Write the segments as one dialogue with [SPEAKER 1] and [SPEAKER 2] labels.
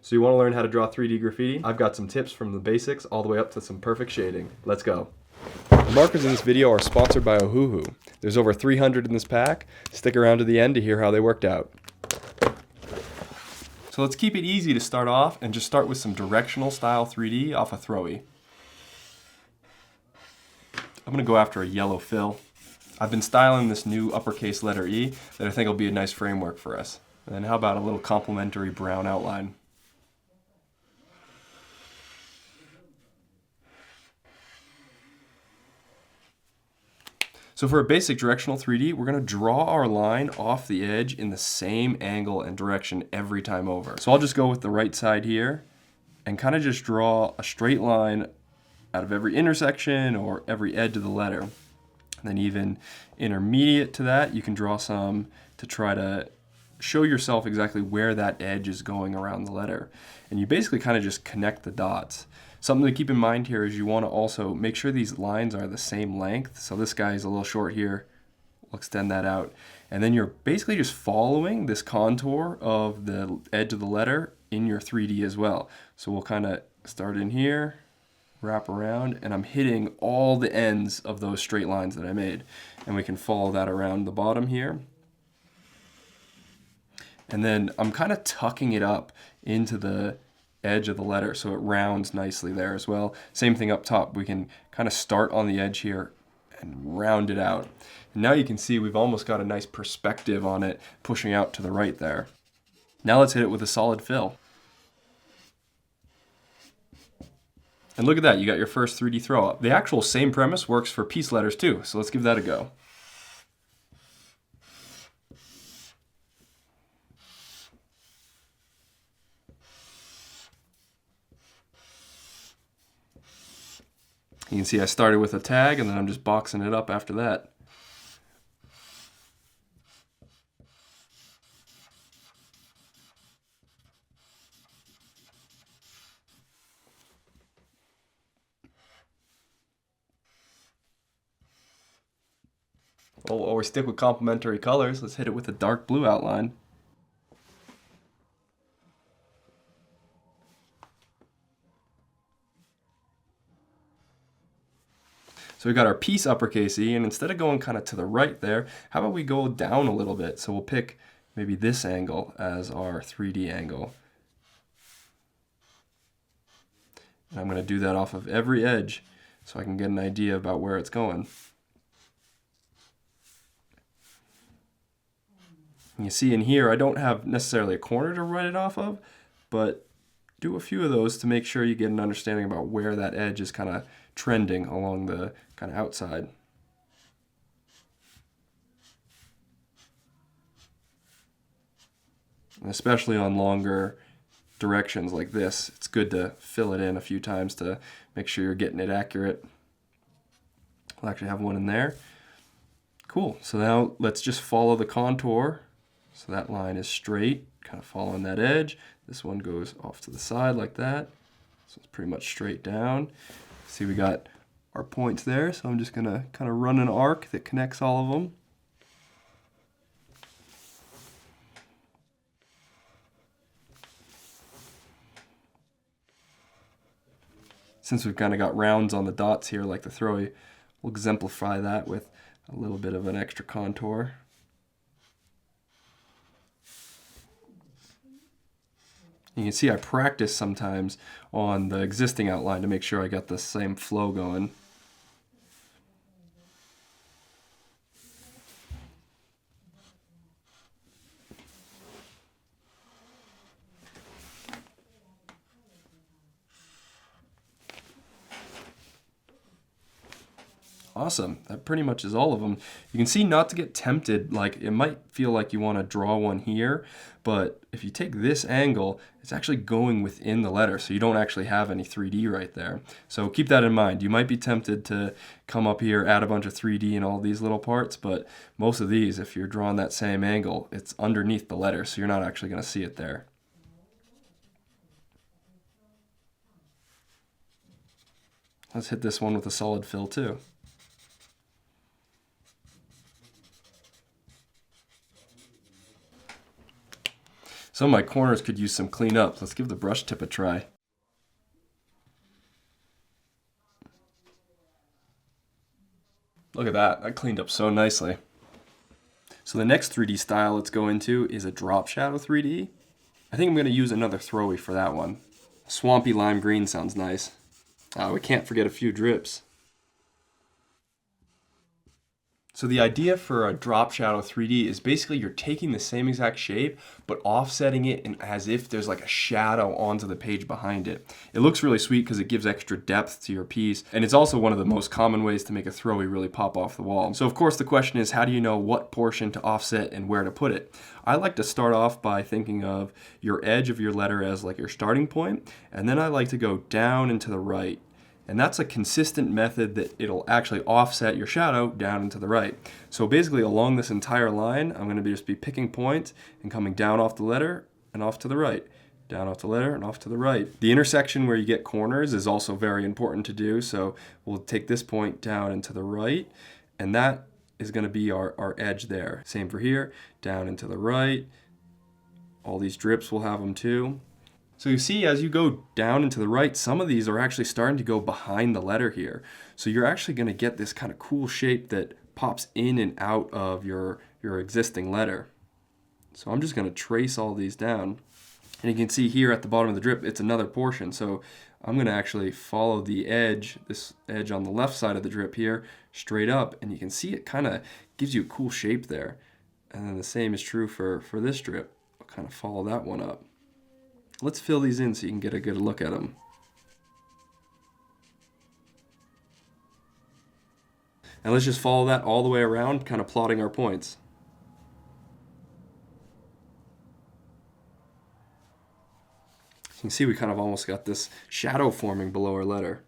[SPEAKER 1] So you want to learn how to draw 3D graffiti? I've got some tips from the basics all the way up to some perfect shading. Let's go. The markers in this video are sponsored by Ohuhu. There's over 300 in this pack. Stick around to the end to hear how they worked out. So let's keep it easy to start off and just start with some directional style 3D off a throwy. I'm going to go after a yellow fill. I've been styling this new uppercase letter E that I think will be a nice framework for us. And then how about a little complementary brown outline? So for a basic directional 3D, we're going to draw our line off the edge in the same angle and direction every time over. So I'll just go with the right side here and kind of just draw a straight line out of every intersection or every edge of the letter. And then even intermediate to that, you can draw some to try to show yourself exactly where that edge is going around the letter. And you basically kind of just connect the dots. Something to keep in mind here is you want to also make sure these lines are the same length. So this guy is a little short here. We'll extend that out. And then you're basically just following this contour of the edge of the letter in your 3D as well. So we'll kind of start in here, wrap around, and I'm hitting all the ends of those straight lines that I made. And we can follow that around the bottom here. And then I'm kind of tucking it up into the edge of the letter so it rounds nicely there as well. Same thing up top. We can kind of start on the edge here and round it out. And now you can see we've almost got a nice perspective on it pushing out to the right there. Now let's hit it with a solid fill. And look at that, you got your first 3D throw up. The actual same premise works for piece letters too, so let's give that a go. You can see I started with a tag and then I'm just boxing it up after that. We'll always stick with complementary colors. Let's hit it with a dark blue outline. So we got our piece uppercase E, and instead of going kind of to the right there, how about we go down a little bit? So we'll pick maybe this angle as our 3D angle. And I'm going to do that off of every edge so I can get an idea about where it's going. And you see in here, I don't have necessarily a corner to write it off of, but do a few of those to make sure you get an understanding about where that edge is kind of trending along the kind of outside. And especially on longer directions like this, it's good to fill it in a few times to make sure you're getting it accurate. We'll actually have one in there. Cool, so now let's just follow the contour. So that line is straight, kind of following that edge. This one goes off to the side like that. So it's pretty much straight down. See, we got our points there, so I'm just gonna kind of run an arc that connects all of them. Since we've kind of got rounds on the dots here like the throwy, we'll exemplify that with a little bit of an extra contour. You can see I practice sometimes on the existing outline to make sure I got the same flow going. Awesome, that pretty much is all of them. You can see not to get tempted, like it might feel like you want to draw one here, but if you take this angle, it's actually going within the letter, so you don't actually have any 3D right there. So keep that in mind. You might be tempted to come up here, add a bunch of 3D in all these little parts, but most of these, if you're drawing that same angle, it's underneath the letter, so you're not actually going to see it there. Let's hit this one with a solid fill too. Some of my corners could use some cleanup. Let's give the brush tip a try. Look at that, that cleaned up so nicely. So the next 3D style let's go into is a drop shadow 3D. I think I'm going to use another throwy for that one. Swampy lime green sounds nice. We can't forget a few drips. So the idea for a drop shadow 3D is basically you're taking the same exact shape but offsetting it and as if there's like a shadow onto the page behind it. It looks really sweet because it gives extra depth to your piece, and it's also one of the most common ways to make a throwy really pop off the wall. So of course the question is, how do you know what portion to offset and where to put it? I like to start off by thinking of your edge of your letter as like your starting point, and then I like to go down and to the right. And that's a consistent method that it'll actually offset your shadow down and to the right. So basically along this entire line, I'm going to just be picking points and coming down off the letter and off to the right. Down off the letter and off to the right. The intersection where you get corners is also very important to do. So we'll take this point down and to the right, and that is going to be our edge there. Same for here, down and to the right. All these drips will have them too. So you see, as you go down and to the right, some of these are actually starting to go behind the letter here. So you're actually going to get this kind of cool shape that pops in and out of your existing letter. So I'm just going to trace all these down. And you can see here at the bottom of the drip, it's another portion. So I'm going to actually follow the edge, this edge on the left side of the drip here, straight up. And you can see it kind of gives you a cool shape there. And then the same is true for this drip. I'll kind of follow that one up. Let's fill these in so you can get a good look at them. And let's just follow that all the way around, kind of plotting our points. You can see we kind of almost got this shadow forming below our letter.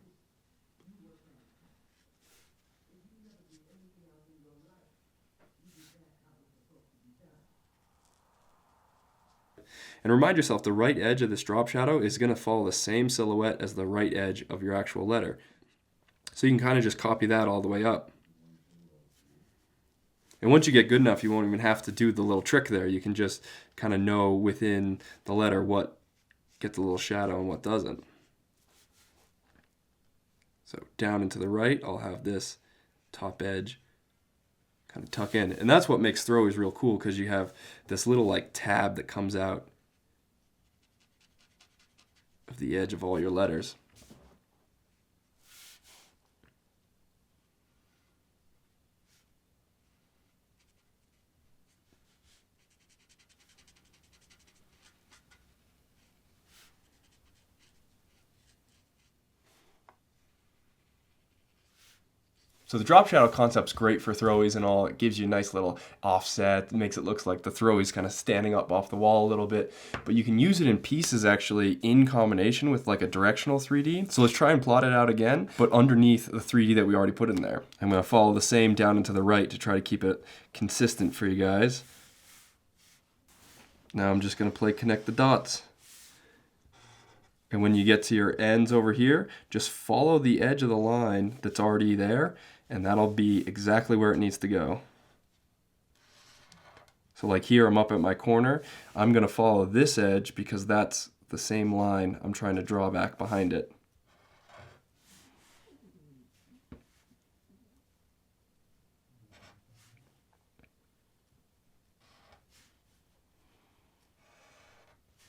[SPEAKER 1] And remind yourself, the right edge of this drop shadow is going to follow the same silhouette as the right edge of your actual letter. So you can kind of just copy that all the way up. And once you get good enough, you won't even have to do the little trick there. You can just kind of know within the letter what gets a little shadow and what doesn't. So down and to the right, I'll have this top edge kind of tuck in. And that's what makes throwies real cool, because you have this little like tab that comes out of the edge of all your letters. So the drop shadow concept's great for throwies and all. It gives you a nice little offset. It makes it look like the throwies kind of standing up off the wall a little bit. But you can use it in pieces actually in combination with like a directional 3D. So let's try and plot it out again, but underneath the 3D that we already put in there. I'm going to follow the same down and to the right to try to keep it consistent for you guys. Now I'm just going to connect the dots. And when you get to your ends over here, just follow the edge of the line that's already there, and that'll be exactly where it needs to go. So like here, I'm up at my corner. I'm going to follow this edge because that's the same line I'm trying to draw back behind it.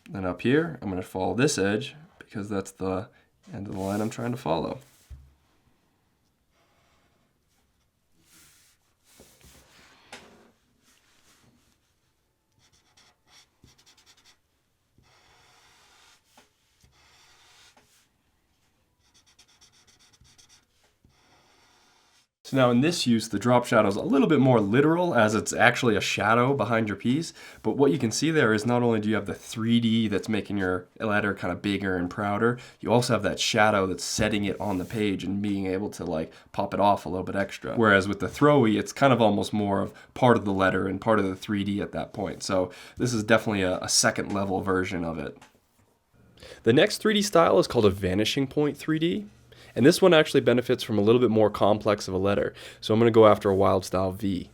[SPEAKER 1] Then up here, I'm going to follow this edge because that's the end of the line I'm trying to follow. So now in this use, the drop shadow is a little bit more literal, as it's actually a shadow behind your piece. But what you can see there is not only do you have the 3D that's making your letter kind of bigger and prouder, you also have that shadow that's setting it on the page and being able to like pop it off a little bit extra. Whereas with the throwy, it's kind of almost more of part of the letter and part of the 3D at that point. So this is definitely a second level version of it. The next 3D style is called a vanishing point 3D. And this one actually benefits from a little bit more complex of a letter. So I'm going to go after a wild style V.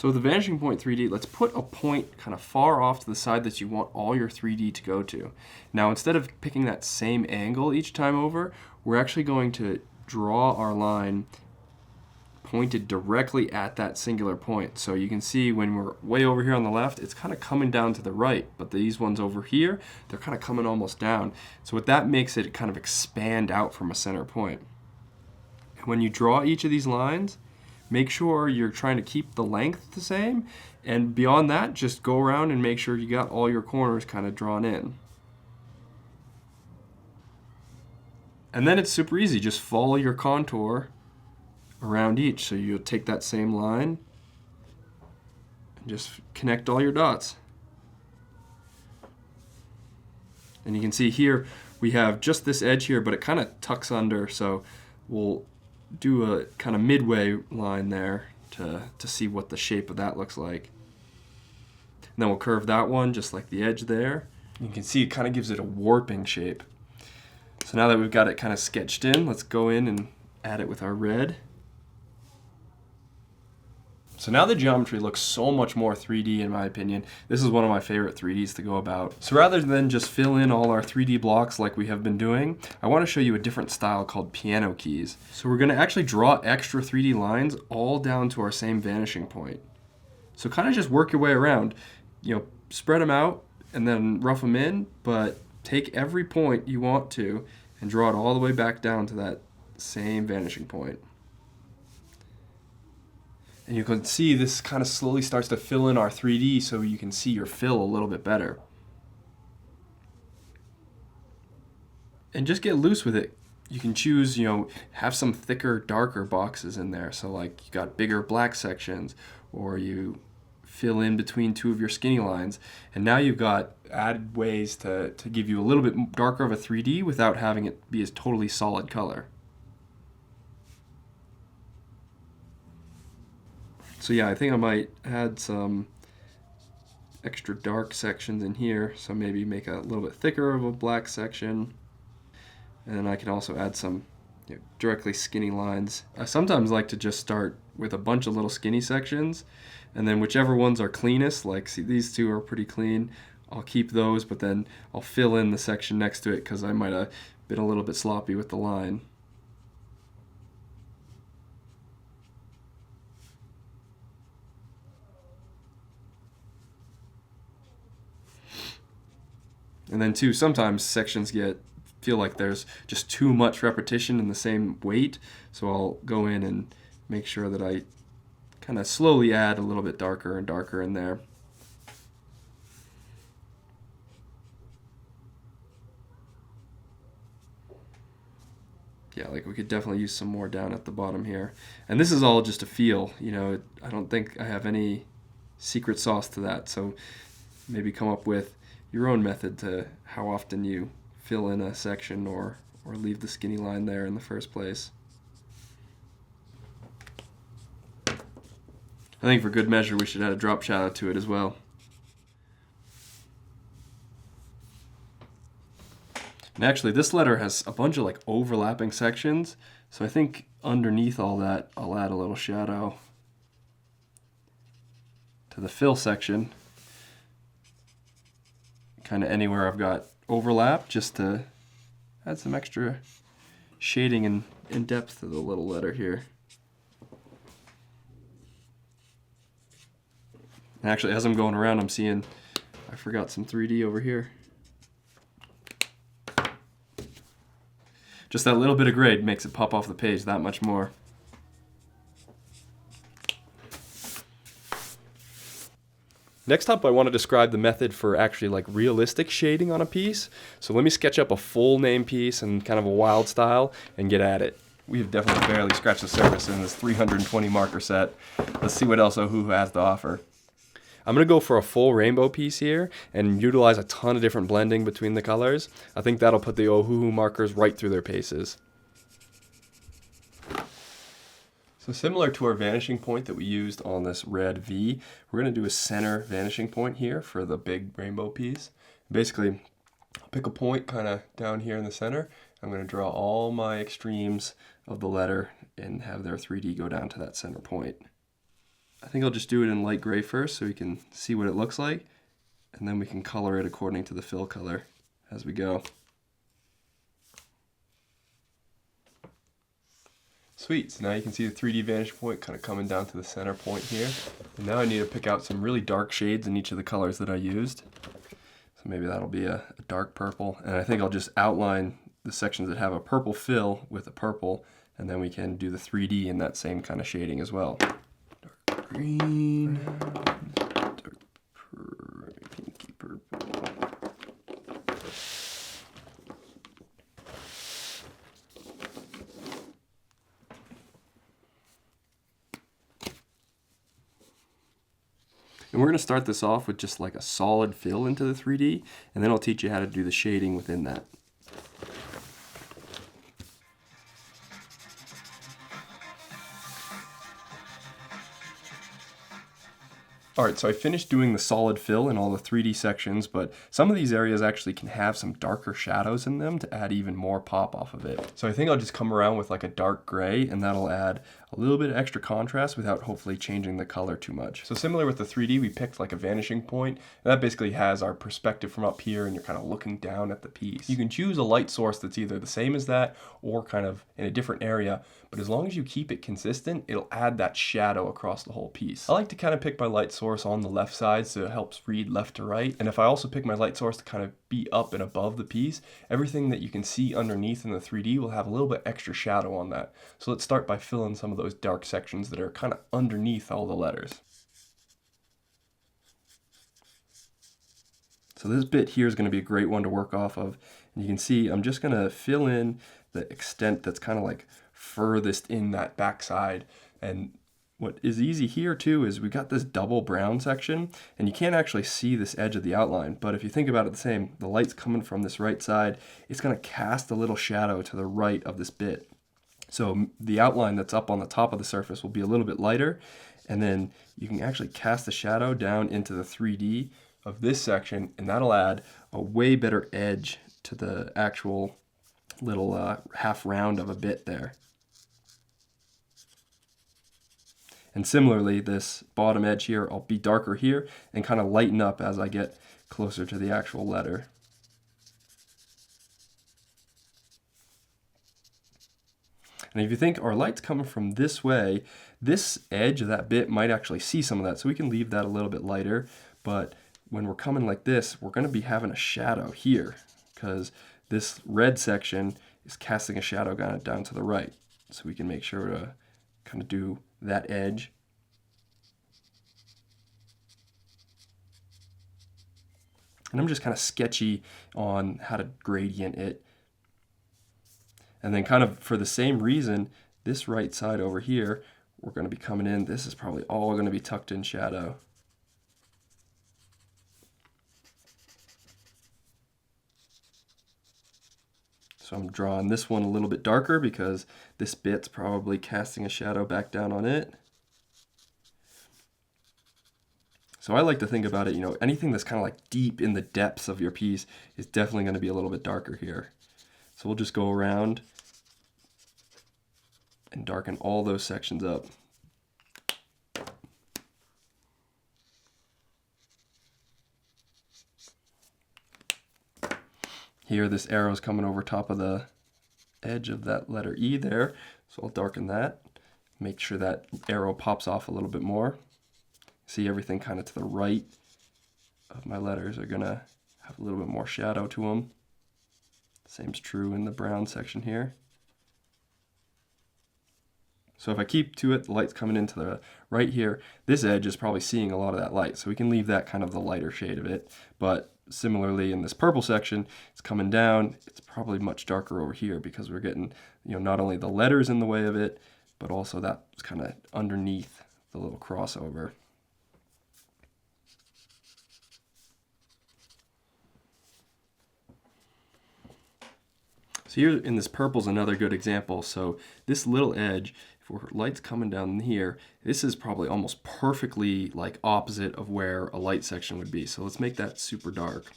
[SPEAKER 1] So with the vanishing point 3D, let's put a point kind of far off to the side that you want all your 3D to go to. Now instead of picking that same angle each time over, we're actually going to draw our line pointed directly at that singular point. So you can see when we're way over here on the left, it's kind of coming down to the right, but these ones over here, they're kind of coming almost down. So what that makes it kind of expand out from a center point. And when you draw each of these lines, make sure you're trying to keep the length the same, and beyond that, just go around and make sure you got all your corners kind of drawn in. And then it's super easy, just follow your contour around each. So you'll take that same line and just connect all your dots. And you can see here we have just this edge here, but it kind of tucks under, so we'll do a kind of midway line there to see what the shape of that looks like. And then we'll curve that one just like the edge there. You can see it kind of gives it a warping shape. So now that we've got it kind of sketched in, let's go in and add it with our red. So now the geometry looks so much more 3D in my opinion. This is one of my favorite 3Ds to go about. So rather than just fill in all our 3D blocks like we have been doing, I want to show you a different style called piano keys. So we're going to actually draw extra 3D lines all down to our same vanishing point. So kind of just work your way around. You know, spread them out and then rough them in, but take every point you want to and draw it all the way back down to that same vanishing point. And you can see this kind of slowly starts to fill in our 3D so you can see your fill a little bit better. And just get loose with it. You can choose, you know, have some thicker, darker boxes in there. So like you got bigger black sections, or you fill in between two of your skinny lines. And now you've got added ways to give you a little bit darker of a 3D without having it be a totally solid color. So yeah, I think I might add some extra dark sections in here. So maybe make a little bit thicker of a black section. And then I can also add some, you know, directly skinny lines. I sometimes like to just start with a bunch of little skinny sections, and then whichever ones are cleanest, like see these two are pretty clean, I'll keep those, but then I'll fill in the section next to it because I might have been a little bit sloppy with the line. And then too, sometimes sections feel like there's just too much repetition in the same weight, so I'll go in and make sure that I kind of slowly add a little bit darker and darker in there. Yeah, like we could definitely use some more down at the bottom here. And this is all just a feel, you know, I don't think I have any secret sauce to that, so maybe come up with your own method to how often you fill in a section or leave the skinny line there in the first place. I think for good measure we should add a drop shadow to it as well. And actually this letter has a bunch of like overlapping sections, so I think underneath all that I'll add a little shadow to the fill section. Kind of anywhere I've got overlap, just to add some extra shading and depth to the little letter here. And actually, as I'm going around, I'm seeing I forgot some 3D over here. Just that little bit of grade makes it pop off the page that much more. Next up, I want to describe the method for actually like realistic shading on a piece. So let me sketch up a full name piece and kind of a wild style and get at it. We have definitely barely scratched the surface in this 320 marker set. Let's see what else Ohuhu has to offer. I'm going to go for a full rainbow piece here and utilize a ton of different blending between the colors. I think that'll put the Ohuhu markers right through their paces. So similar to our vanishing point that we used on this red V, we're going to do a center vanishing point here for the big rainbow piece. Basically, I'll pick a point kind of down here in the center. I'm going to draw all my extremes of the letter and have their 3D go down to that center point. I think I'll just do it in light gray first so we can see what it looks like, and then we can color it according to the fill color as we go. Sweet, so now you can see the 3D vanishing point kind of coming down to the center point here. And now I need to pick out some really dark shades in each of the colors that I used. So maybe that'll be a dark purple. And I think I'll just outline the sections that have a purple fill with a purple, and then we can do the 3D in that same kind of shading as well. Dark green, dark pinky purple. And we're going to start this off with just like a solid fill into the 3D, and then I'll teach you how to do the shading within that. Alright, so I finished doing the solid fill in all the 3D sections, but some of these areas actually can have some darker shadows in them to add even more pop off of it. So I think I'll just come around with like a dark gray, and that'll add a little bit of extra contrast without hopefully changing the color too much. So similar with the 3D, we picked like a vanishing point, and that basically has our perspective from up here and you're kind of looking down at the piece. You can choose a light source that's either the same as that or kind of in a different area, but as long as you keep it consistent, it'll add that shadow across the whole piece. I like to kind of pick my light source on the left side so it helps read left to right, and if I also pick my light source to kind of be up and above the piece, everything that you can see underneath in the 3D will have a little bit extra shadow on that. So let's start by filling some of those dark sections that are kind of underneath all the letters. So this bit here is going to be a great one to work off of, and you can see I'm just going to fill in the extent that's kind of like furthest in that backside. And what is easy here too is we've got this double brown section, and you can't actually see this edge of the outline, but if you think about it the same, the light's coming from this right side, it's going to cast a little shadow to the right of this bit. So the outline that's up on the top of the surface will be a little bit lighter, and then you can actually cast the shadow down into the 3D of this section, and that'll add a way better edge to the actual little half round of a bit there. And similarly, this bottom edge here, I'll be darker here and kind of lighten up as I get closer to the actual letter. And if you think our light's coming from this way, this edge of that bit might actually see some of that, so we can leave that a little bit lighter. But when we're coming like this, we're going to be having a shadow here because this red section is casting a shadow down to the right. So we can make sure to kind of do that edge. And I'm just kind of sketchy on how to gradient it. And then kind of for the same reason, this right side over here, we're going to be coming in. This is probably all going to be tucked in shadow. So I'm drawing this one a little bit darker because this bit's probably casting a shadow back down on it. So I like to think about it, anything that's kind of like deep in the depths of your piece is definitely going to be a little bit darker here. So we'll just go around and darken all those sections up. Here, this arrow is coming over top of the edge of that letter E there, so I'll darken that. Make sure that arrow pops off a little bit more. See, everything kind of to the right of my letters are going to have a little bit more shadow to them. Same's true in the brown section here. So if I keep to it, the light's coming into the right here. This edge is probably seeing a lot of that light, so we can leave that kind of the lighter shade of it. But similarly in this purple section, it's coming down. It's probably much darker over here because we're getting, not only the letters in the way of it, but also that's kind of underneath the little crossover. So here in this purple is another good example. So this little edge, if light's coming down here, this is probably almost perfectly like opposite of where a light section would be. So let's make that super dark.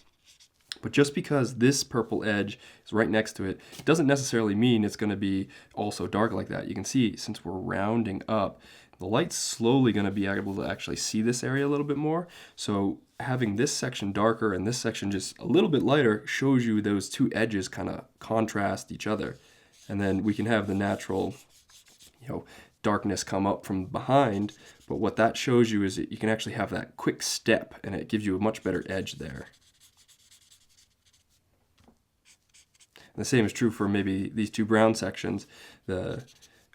[SPEAKER 1] But just because this purple edge is right next to it, doesn't necessarily mean it's going to be also dark like that. You can see since we're rounding up, the light's slowly going to be able to actually see this area a little bit more. So having this section darker and this section just a little bit lighter shows you those two edges kind of contrast each other. And then we can have the natural, darkness come up from behind, but what that shows you is that you can actually have that quick step, and it gives you a much better edge there. And the same is true for maybe these two brown sections. The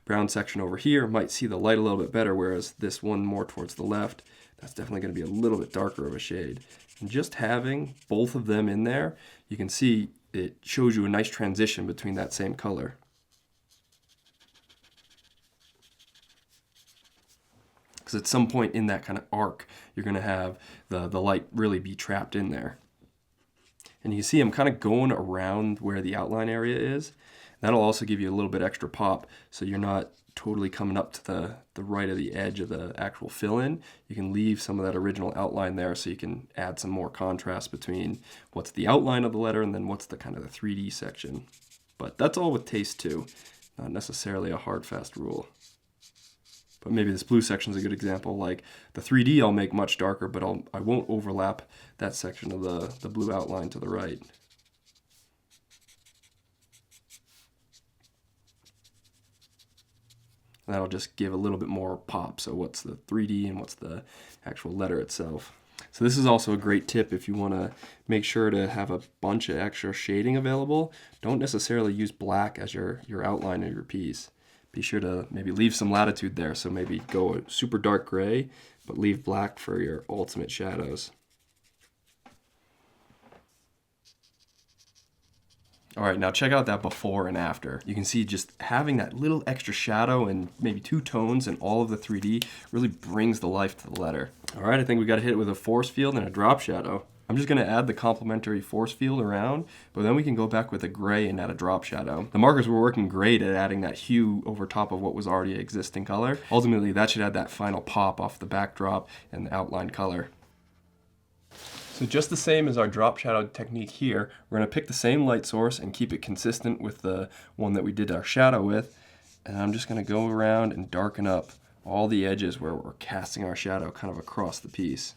[SPEAKER 1] brown section over here might see the light a little bit better, whereas this one more towards the left, that's definitely going to be a little bit darker of a shade. And just having both of them in there, you can see it shows you a nice transition between that same color. Because at some point in that kind of arc, you're going to have the light really be trapped in there. And you see I'm kind of going around where the outline area is. That'll also give you a little bit extra pop, so you're not totally coming up to the right of the edge of the actual fill-in. You can leave some of that original outline there so you can add some more contrast between what's the outline of the letter and then what's the kind of the 3D section. But that's all with taste too, not necessarily a hard, fast rule. But maybe this blue section is a good example. Like the 3D I'll make much darker, but I won't overlap that section of the blue outline to the right. And that'll just give a little bit more pop. So what's the 3D and what's the actual letter itself. So this is also a great tip if you want to make sure to have a bunch of extra shading available. Don't necessarily use black as your outline of your piece. Be sure to maybe leave some latitude there, so maybe go a super dark gray, but leave black for your ultimate shadows. All right, now check out that before and after. You can see just having that little extra shadow and maybe two tones and all of the 3D really brings the life to the letter. All right, I think we got to hit it with a force field and a drop shadow. I'm just going to add the complementary force field around, but then we can go back with a gray and add a drop shadow. The markers were working great at adding that hue over top of what was already existing color. Ultimately, that should add that final pop off the backdrop and the outline color. So just the same as our drop shadow technique here, we're going to pick the same light source and keep it consistent with the one that we did our shadow with. And I'm just going to go around and darken up all the edges where we're casting our shadow kind of across the piece.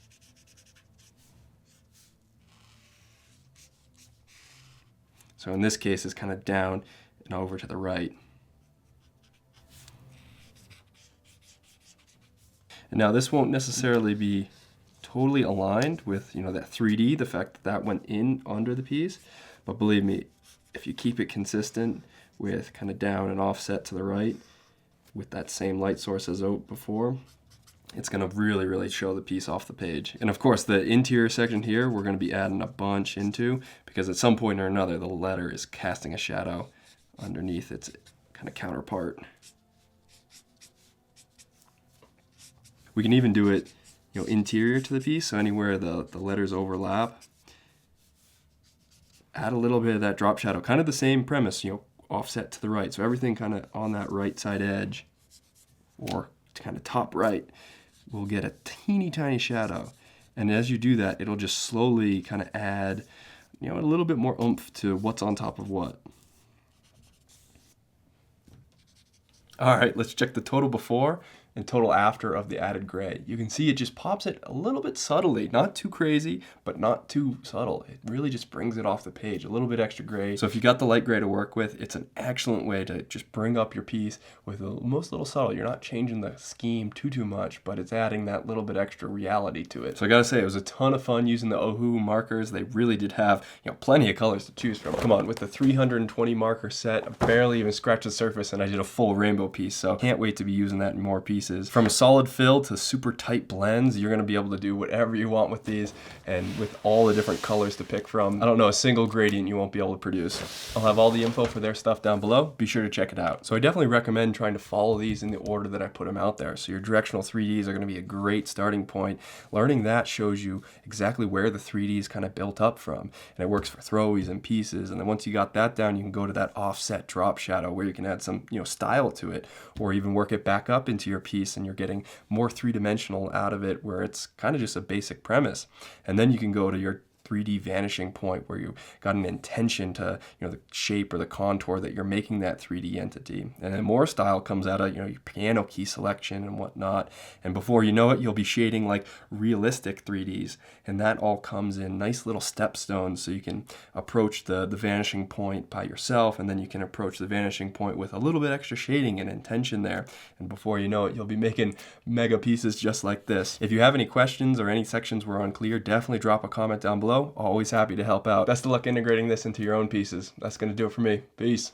[SPEAKER 1] So in this case, it's kind of down and over to the right. And now this won't necessarily be totally aligned with, that 3D, the fact that that went in under the piece. But believe me, if you keep it consistent with kind of down and offset to the right with that same light source as before, it's going to really, really show the piece off the page. And of course, the interior section here, we're going to be adding a bunch into, because at some point or another, the letter is casting a shadow underneath its kind of counterpart. We can even do it, interior to the piece, so anywhere the letters overlap, add a little bit of that drop shadow, kind of the same premise, offset to the right. So everything kind of on that right side edge, or kind of top right, we'll get a teeny tiny shadow. And as you do that, it'll just slowly kind of add, a little bit more oomph to what's on top of what. All right, let's check the total before and total after of the added gray. You can see it just pops it a little bit subtly, not too crazy, but not too subtle. It really just brings it off the page, a little bit extra gray. So if you got the light gray to work with, it's an excellent way to just bring up your piece with the most little subtle. You're not changing the scheme too much, but it's adding that little bit extra reality to it. So I gotta say, it was a ton of fun using the Ohuhu markers. They really did have, plenty of colors to choose from. Come on, with the 320 marker set, I barely even scratched the surface and I did a full rainbow piece. So can't wait to be using that in more pieces. From a solid fill to super tight blends, you're gonna be able to do whatever you want with these, and with all the different colors to pick from. I don't know a single gradient you won't be able to produce. I'll have all the info for their stuff down below. Be sure to check it out. So I definitely recommend trying to follow these in the order that I put them out there. So your directional 3Ds are gonna be a great starting point. Learning that shows you exactly where the 3Ds kind of built up from. And it works for throwies and pieces. And then once you got that down, you can go to that offset drop shadow where you can add some, style to it, or even work it back up into your piece, and you're getting more three-dimensional out of it where it's kind of just a basic premise. And then you can go to your 3D vanishing point where you got an intention to, the shape or the contour that you're making that 3D entity. And then more style comes out of, your piano key selection and whatnot. And before you know it, you'll be shading like realistic 3Ds. And that all comes in nice little stepstones, so you can approach the vanishing point by yourself, and then you can approach the vanishing point with a little bit extra shading and intention there. And before you know it, you'll be making mega pieces just like this. If you have any questions or any sections were unclear, definitely drop a comment down below. Always happy to help out. Best of luck integrating this into your own pieces. That's going to do it for me. Peace.